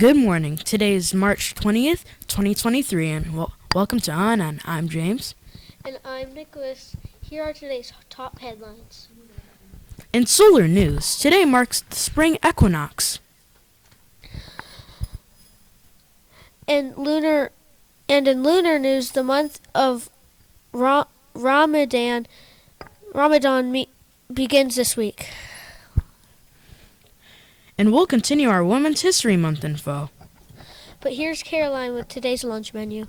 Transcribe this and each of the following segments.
Good morning. Today is March 20th, 2023, and welcome to On. I'm James. And I'm Nicholas. Here are today's top headlines. In solar news, today marks the spring equinox. In lunar news, the month of Ramadan begins this week. And we'll continue our Women's History Month info. But here's Caroline with today's lunch menu.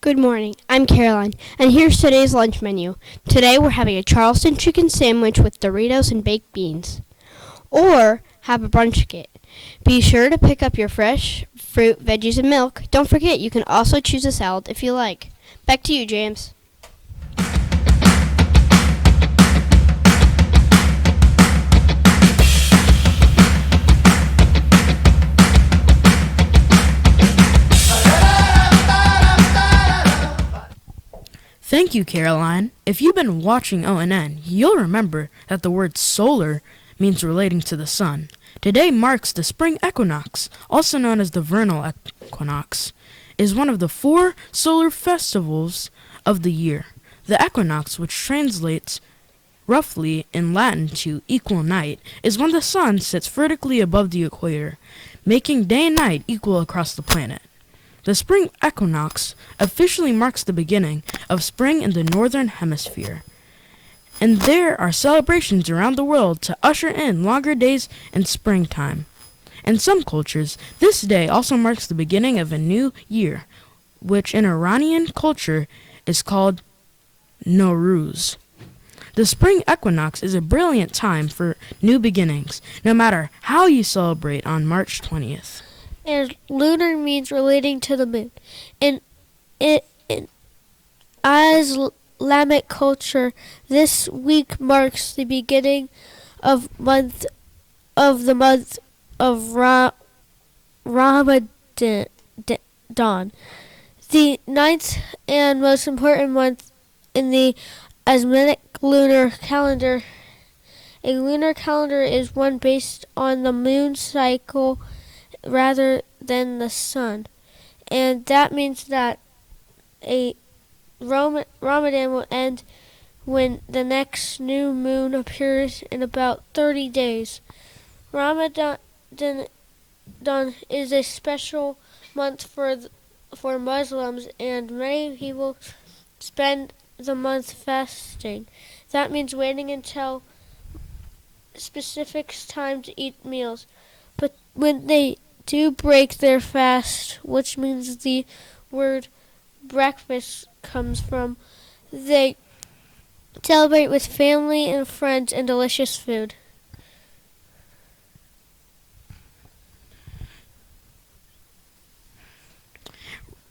Good morning, I'm Caroline, and here's today's lunch menu. Today we're having a Charleston chicken sandwich with Doritos and baked beans. Or have a brunch kit. Be sure to pick up your fresh fruit, veggies, and milk. Don't forget you can also choose a salad if you like. Back to you, James. Thank you, Caroline. If you've been watching ONN, you'll remember that the word solar means relating to the sun. Today marks the spring equinox, also known as the vernal equinox, is one of the 4 solar festivals of the year. The equinox, which translates roughly in Latin to equal night, is when the sun sits vertically above the equator, making day and night equal across the planet. The spring equinox officially marks the beginning of spring in the northern hemisphere, and there are celebrations around the world to usher in longer days in springtime. In some cultures, this day also marks the beginning of a new year, which in Iranian culture is called Nowruz. The spring equinox is a brilliant time for new beginnings, no matter how you celebrate on March 20th. And lunar means relating to the moon. In Islamic culture, this week marks the beginning of the month of Ramadan, the ninth and most important month in the Islamic lunar calendar. A lunar calendar is one based on the moon cycle rather than the sun, and that means that a Ramadan will end when the next new moon appears in about 30 days. Ramadan is a special month for Muslims, and many people spend the month fasting. That means waiting until specific time to eat meals. But when they do break their fast, which means the word breakfast comes from, they celebrate with family and friends and delicious food.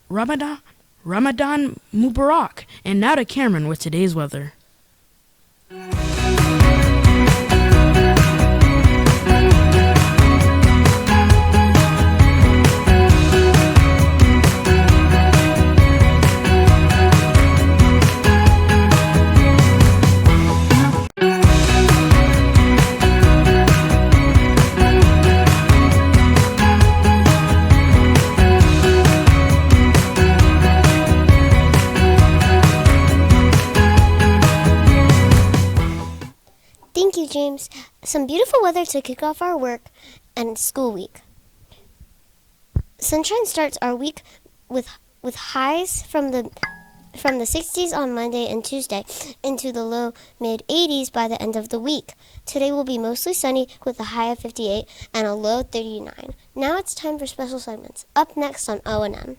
Ramadan Mubarak. And now to Cameron with today's weather. Thank you, James. Some beautiful weather to kick off our work and school week. Sunshine starts our week with highs from the 60s on Monday and Tuesday into the low mid 80s by the end of the week. Today will be mostly sunny with a high of 58 and a low 39. Now it's time for special segments. Up next on O&M.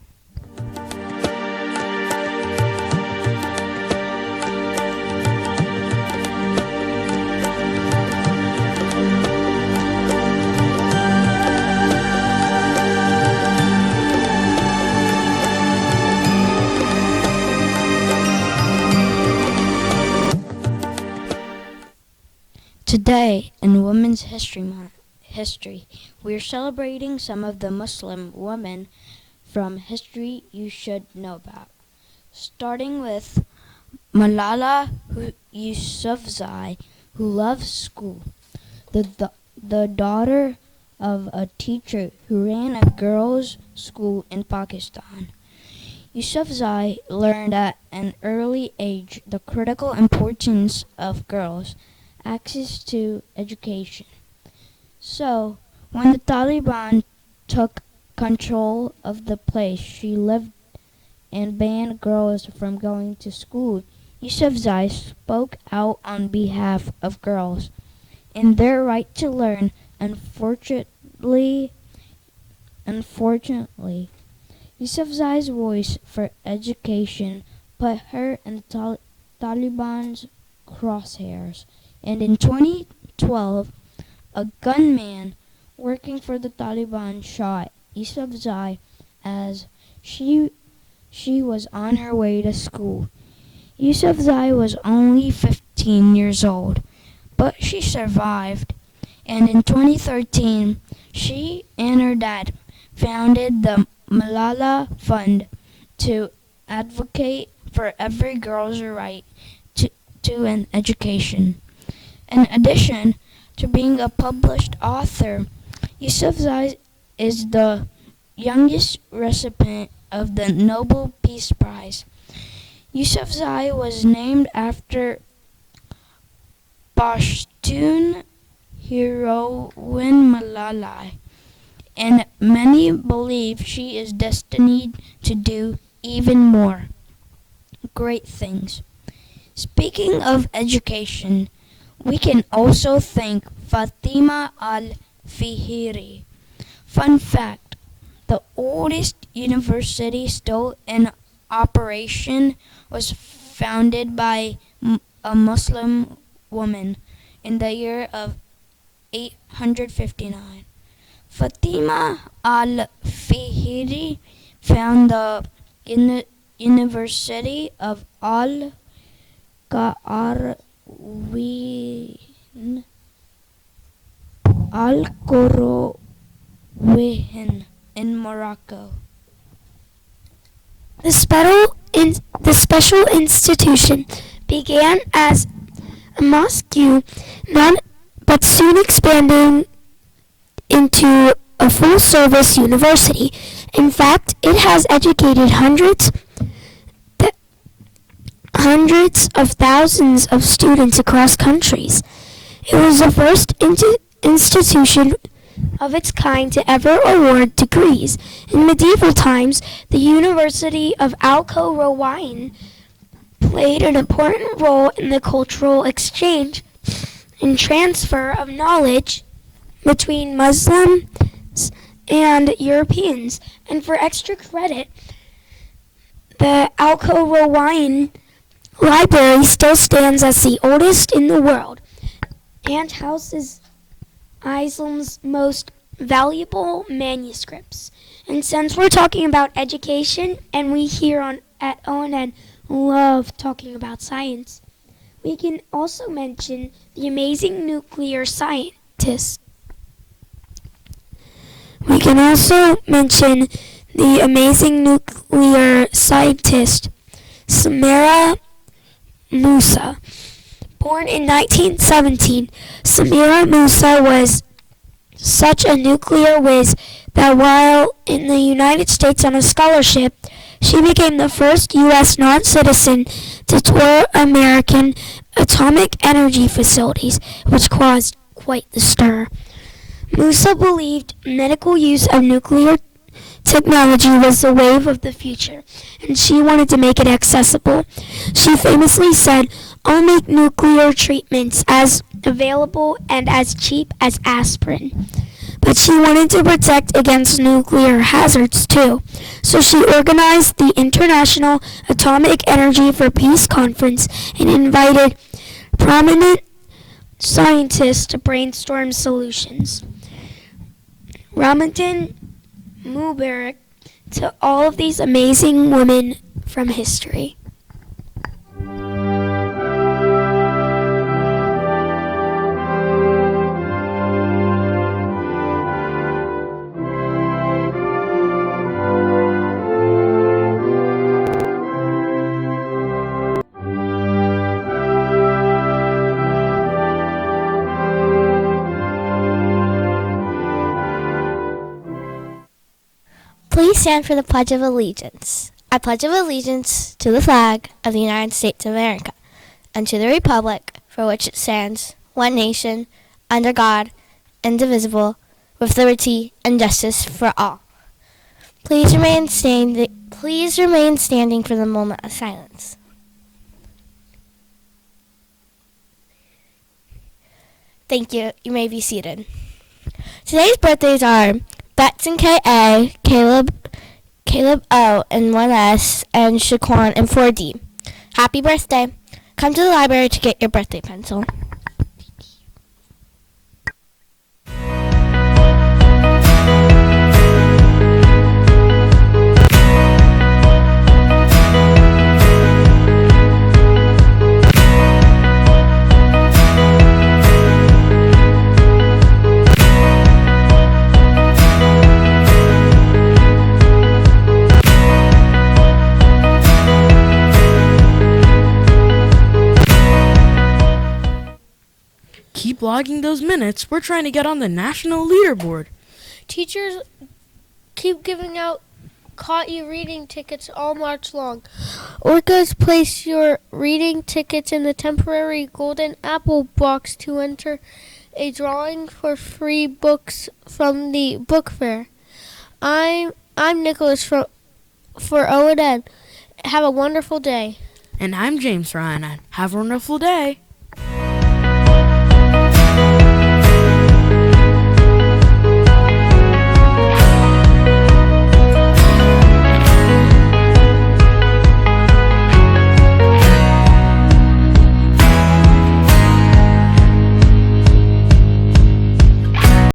Today, in Women's History Month, we're celebrating some of the Muslim women from history you should know about. Starting with Malala Yousafzai, who loves school, the daughter of a teacher who ran a girls' school in Pakistan. Yousafzai learned at an early age the critical importance of girls' access to education. So, when the Taliban took control of the place she lived and banned girls from going to school, Yousafzai spoke out on behalf of girls and their right to learn. Unfortunately, Yousafzai's voice for education put her in Taliban's crosshairs, and in 2012, a gunman working for the Taliban shot Yousafzai as she was on her way to school. Yousafzai was only 15 years old, but she survived, and in 2013, she and her dad founded the Malala Fund to advocate for every girl's right to an education. In addition to being a published author, Yousafzai is the youngest recipient of the Nobel Peace Prize. Yousafzai was named after Pashtun heroine Malala, and many believe she is destined to do even more great things. Speaking of education, we can also thank Fatima al-Fihri. Fun fact, the oldest university still in operation was founded by a Muslim woman in the year of 859. Fatima al-Fihri founded the University of Al-Qarawiyyin in Morocco. The special institution began as a mosque, but soon expanding into a full-service university. In fact, it has educated hundreds of thousands of students across countries. It was the first institution of its kind to ever award degrees. In medieval times, the University of Al-Qarawiyyin played an important role in the cultural exchange and transfer of knowledge between Muslims and Europeans. And for extra credit, the Al-Qarawiyyin Library still stands as the oldest in the world and houses Islam's most valuable manuscripts. And since we're talking about education, and we here at ONN love talking about science, we can also mention the amazing nuclear scientist. Samira Musa. Born in 1917, Samira Musa was such a nuclear whiz that while in the United States on a scholarship, she became the first U.S. non-citizen to tour American atomic energy facilities, which caused quite the stir. Musa believed medical use of nuclear technology was the wave of the future, and she wanted to make it accessible. She famously said, "I'll make nuclear treatments as available and as cheap as aspirin." But she wanted to protect against nuclear hazards too, so she organized the International Atomic Energy for Peace Conference and invited prominent scientists to brainstorm solutions. Ramadan Mubarak to all of these amazing women from history. stand for the Pledge of Allegiance. I pledge of allegiance to the flag of the United States of America and to the republic for which it stands, one nation, under God, indivisible, with liberty and justice for all. Please remain standing for the moment of silence. Thank you. You may be seated. Today's birthdays are Bets and K.A., Caleb O and 1S, and Shaquan and 4D. Happy birthday. Come to the library to get your birthday pencil. Keep logging those minutes. We're trying to get on the national leaderboard. Teachers keep giving out Caught You Reading tickets all March long. Orcas, place your reading tickets in the temporary golden apple box to enter a drawing for free books from the book fair. I'm Nicholas for O&N. Have a wonderful day. And I'm James for INN. Have a wonderful day.